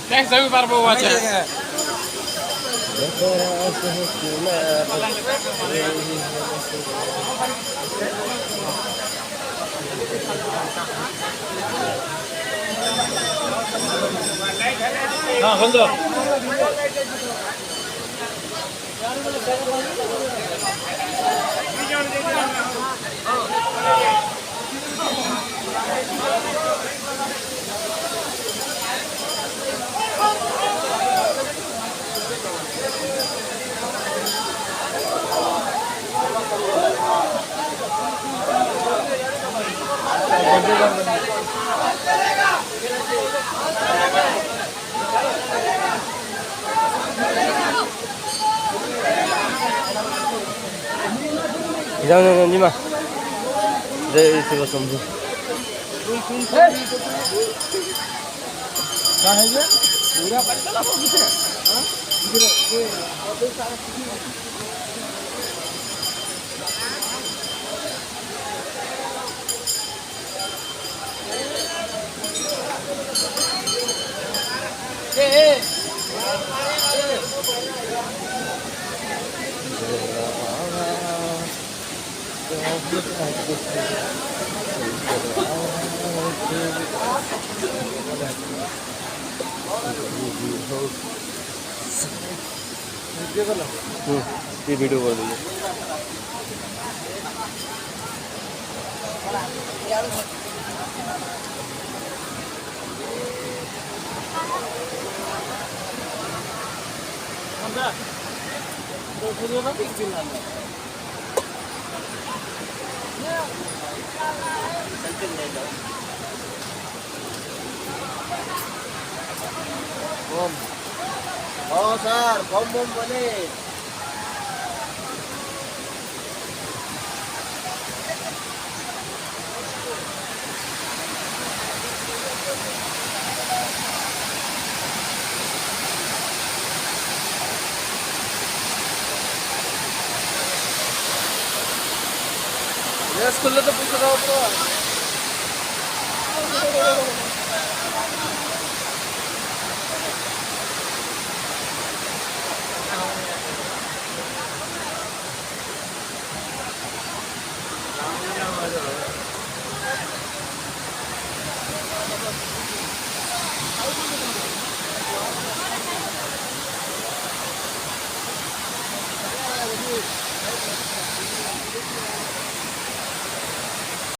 Next time we will watch it. हाँ खोल दो Jangan ni mah. Dari itu semua. क्या है ये पूरा पैसा ला किसे हां ये पैसा ये वीडियो कर दीजिए बम हाँ सर बम बम बोले स्कूल तो पूछ रहा हूँ